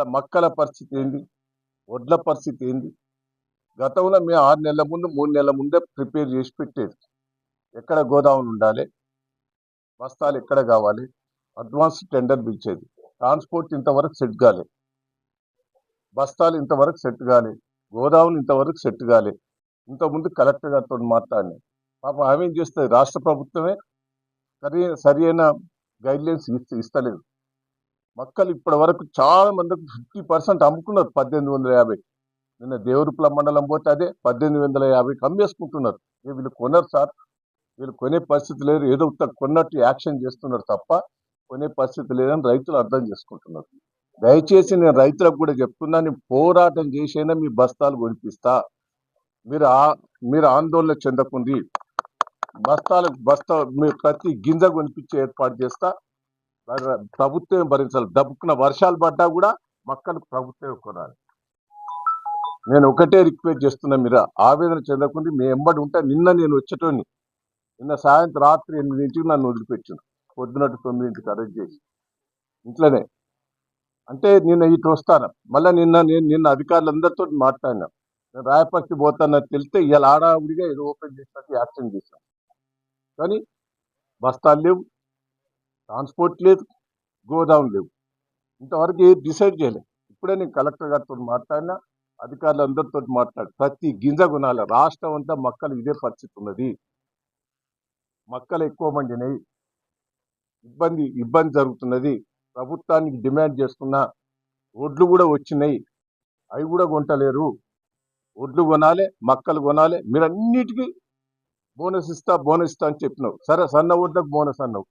వాళ్ళ మక్కల పరిస్థితి ఏంది, వడ్ల పరిస్థితి ఏంది. గతంలో మేము 6 నెలల ముందు 3 నెలల ముందే ప్రిపేర్ చేసి పెట్టేది. ఎక్కడ గోదాములు ఉండాలి, బస్తాలు ఎక్కడ కావాలి, అడ్వాన్స్ టెండర్ పిలిచేది. ట్రాన్స్పోర్ట్ ఇంతవరకు సెట్ కాలే, బస్తాలు ఇంతవరకు సెట్ కాలే, గోదాములు ఇంతవరకు సెట్ కాలే. ఇంతకుముందు కలెక్టర్ గారితో మాట్లాడినాం. పాపం ఆమె ఏం చేస్తుంది, రాష్ట్ర ప్రభుత్వమే సరైన గైడ్లైన్స్ ఇస్తలేదు. మక్కలు ఇప్పటి వరకు చాలా మందికి 50% అమ్ముకున్నారు 1850. నిన్న దేవరుపుల మండలం పోతే అదే 1850 అమ్మేసుకుంటున్నారు. వీళ్ళు కొనరు సార్, వీళ్ళు కొనే పరిస్థితి లేదు. ఏదో కొన్నట్టు యాక్షన్ చేస్తున్నారు తప్ప కొనే పరిస్థితి లేదని రైతులు అర్థం చేసుకుంటున్నారు. దయచేసి నేను రైతులకు కూడా చెప్తున్నా, నేను పోరాటం చేసైనా మీ బస్తాలు కొనిపిస్తా. మీరు ఆందోళన చెందకుంది. మీరు ప్రతి గింజ కొనిపించే ఏర్పాటు చేస్తా. ప్రభుత్వం భరించాలి. దబ్బుకున్న వర్షాలు పడ్డా కూడా మక్కలు ప్రభుత్వం కొనాలి. నేను ఒకటే రిక్వెస్ట్ చేస్తున్నా, మీరు ఆవేదన చెందకుండా మీ ఎంబడి ఉంటే. నిన్న నేను వచ్చేటోని, నిన్న సాయంత్రం రాత్రి 8 నన్ను వదిలిపెట్టాను, పొద్దునట్టు 9 అరెస్ట్ చేసి ఇంట్లోనే. అంటే నిన్న ఇటు వస్తాను, మళ్ళీ నిన్న అధికారులందరితో మాట్లాడినా. నేను రాయపర్తి పోతానని తెలిస్తే ఇలా ఆడావిడిగా ఏదో ఓపెన్ చేసినట్టు యాక్షన్ చేశాను. కానీ బస్తాలు లేవు, ట్రాన్స్పోర్ట్ లేదు, గోదాం లేవు. ఇంతవరకు డిసైడ్ చేయలేదు. ఇప్పుడే నేను కలెక్టర్ గారితో మాట్లాడినా, అధికారులందరితో మాట్లాడి ప్రతి గింజ కొనాలి. రాష్ట్రం అంతా మక్కలు ఇదే పరిస్థితి ఉన్నది. మక్కలు ఎక్కువ మండినాయి, ఇబ్బంది జరుగుతున్నది. ప్రభుత్వానికి డిమాండ్ చేస్తున్నా. ఒడ్లు కూడా వచ్చినాయి, అవి కూడా కొంటలేరు. ఒడ్లు కొనాలి, మక్కలు కొనాలి. మీరు అన్నిటికీ బోనస్ ఇస్తా అని చెప్పినావు. సరే, సన్న ఒడ్లకు బోనస్ అన్నావు.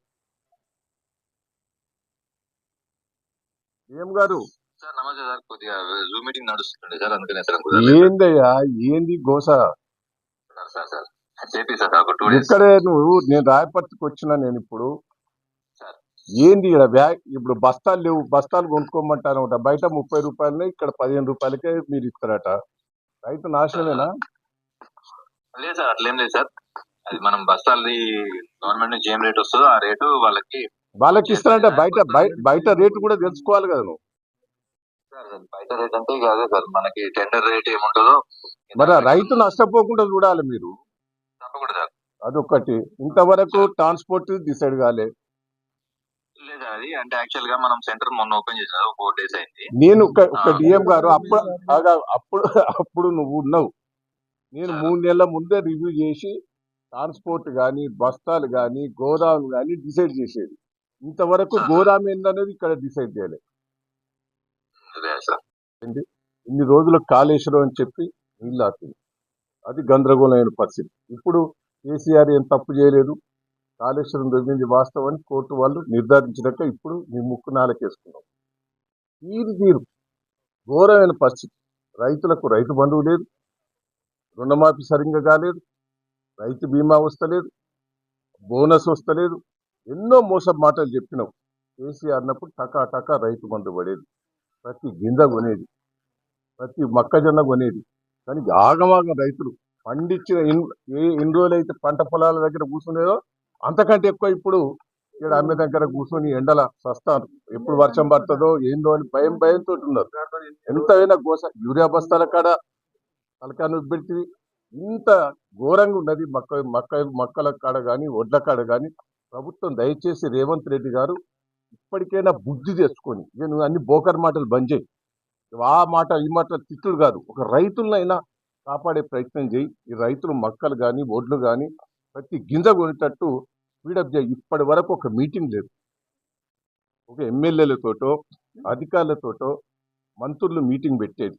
ఏం గారు సార్ నమస్తే సార్, కొద్దిగా జూమ్ మీటింగ్ నడుస్తుండే సార్, అందుకనే సార్. ఏందయ్యా, ఏంది గోస? సార్ సార్ చెప్పి సార్, ఒక 2 days ఇక్కడే నేను రాయపర్తికి వచ్చినా. నేను ఇప్పుడు ఏంది ఇప్పుడు బస్తాలు లేవు, బస్తాలు కొనుక్కోమంటాను. బయట 30 రూపాయలనే, ఇక్కడ 15 రూపాయలకే మీరు ఇస్తారట. రైతు నాశనమేనా? లేదు సార్, అట్లేం లేదు సార్. అది మనం బస్తాలది గవర్నమెంట్ నుంచి ఏం రేట్ వస్తుందో ఆ రేటు వాళ్ళకి ఇస్తారంటే బయట రేటు కూడా తెలుసుకోవాలి కదా నువ్వు. బయట రేట్ అంటే అదే సార్, మనకి టెండర్ రేట్ ఏముంటుందో మరి రైతు నష్టపోకుండా చూడాలి మీరు. తప్పకుండా సార్, అదొకటి. ఇంతవరకు ట్రాన్స్పోర్ట్ డిసైడ్ కాలే. లేదా అది అంటే యాక్చువల్ గా మనం సెంటర్ మొన్న ఓపెన్ చేసిన 4 days అయింది. నేను ఒక డిఎం గారు అప్పుడు నువ్వు ఉన్నావు. నేను 3 నెలల ముందే రివ్యూ చేసి ట్రాన్స్పోర్ట్ కానీ, బస్తాలు కానీ, గోదాములు కానీ డిసైడ్ చేసేది. ఇంతవరకు గోదాం ఏందనేది ఇక్కడ డిసైడ్ చేయలేదు. ఇన్ని రోజులు కాళేశ్వరం అని చెప్పి నీళ్ళు ఆపింది. అది గందరగోళమైన పరిస్థితి. ఇప్పుడు కేసీఆర్ ఏం తప్పు చేయలేదు, కాళేశ్వరం దొరికింది వాస్తవాన్ని కోర్టు వాళ్ళు నిర్ధారించినాక ఇప్పుడు మీ ముక్కు నాలకేసుకున్నాం. తీరు ఘోరమైన పరిస్థితి. రైతులకు రైతు బంధువు లేదు, రుణమాఫీ సరిగ్గా కాలేదు, రైతు బీమా వస్తలేదు, బోనస్ వస్తలేదు. ఎన్నో మోసం మాటలు చెప్పినావు. కేసీఆర్ అన్నప్పుడు టకా రైతు బంధు పడేది, ప్రతి గింజ కొనేది, ప్రతి మొక్కజొన్న కొనేది. కానీ ఆగమాగం రైతులు పండించిన ఎన్ని రోజులైతే పంట పొలాల దగ్గర కూర్చునేదో అంతకంటే ఎక్కువ ఇప్పుడు ఇక్కడ అమ్మే దగ్గర కూర్చొని ఎండల సస్తాను. ఎప్పుడు వర్షం పడుతుందో ఏందో అని భయంతో ఉన్నారు. ఎంతైనా గోస. యూరియా బస్తాల కాడ తలకాను పెట్టి ఇంత ఘోరంగా ఉన్నది. మక్కల కాడ కానీ, ఒడ్ల కాడ కానీ. ప్రభుత్వం దయచేసి రేవంత్ రెడ్డి గారు ఇప్పటికైనా బుద్ధి తెచ్చుకొని, నువ్వు అన్ని బోకర్ మాటలు బంద్ చేయి. ఆ మాట ఈ మాట తిట్టుడు కాదు, ఒక రైతులనైనా కాపాడే ప్రయత్నం చేయి. ఈ రైతులు మక్కలు కానీ, ఒడ్లు కానీ ప్రతి గింజ కొనేటట్టు స్పీడప్ చేయి. ఇప్పటి వరకు ఒక మీటింగ్ లేదు. ఒక ఎమ్మెల్యేలతోటో, అధికారులతోటో, మంత్రులు మీటింగ్ పెట్టేది.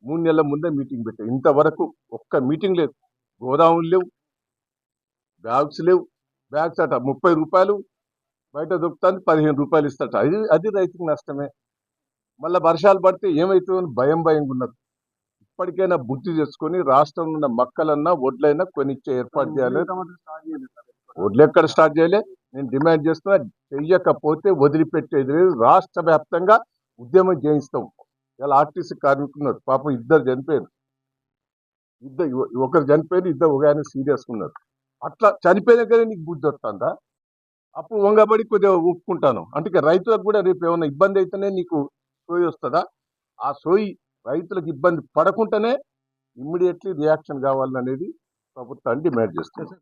3 నెలల ముందే మీటింగ్ పెట్టేది. ఇంతవరకు ఒక్క మీటింగ్ లేదు. గోదాములు లేవు, బ్యాగ్స్ లేవు. బ్యాగ్స్ అట 30 రూపాయలు బయట దొరుకుతాను, 15 రూపాయలు ఇస్తాట. అది రైతుకు నష్టమే. మళ్ళీ వర్షాలు పడితే ఏమవుతుందని భయంగా ఉన్నది. ఇప్పటికైనా బుద్ధి తెచ్చుకొని రాష్ట్రంలో ఉన్న మక్కలన్నా, ఒడ్లైనా కొనిచ్చే ఏర్పాటు చేయాలి. ఒడ్లు ఎక్కడ స్టార్ట్ చేయలే. నేను డిమాండ్ చేస్తున్నా, చెయ్యకపోతే వదిలిపెట్టేది లేదు. రాష్ట్ర వ్యాప్తంగా ఉద్యమం చేయిస్తాం. ఇలా ఆర్టీసీ కార్మికున్నారు, పాపం 2 చనిపోయారు. ఒకరు చనిపోయారు, 2 ఒక ఆయన సీరియస్ ఉన్నారు. అట్లా చనిపోయిన దగ్గరే నీకు బుద్ధి వస్తుందా? అప్పుడు వంగబడి కొద్దిగా ఒప్పుకుంటాను. అంటే రైతులకు కూడా రేపు ఏమైనా ఇబ్బంది అయితేనే నీకు సోయి వస్తుందా? ఆ సోయి రైతులకు ఇబ్బంది పడకుండానే ఇమ్మీడియట్లీ రియాక్షన్ కావాలనేది ప్రభుత్వాన్ని డిమాండ్ చేస్తుంది.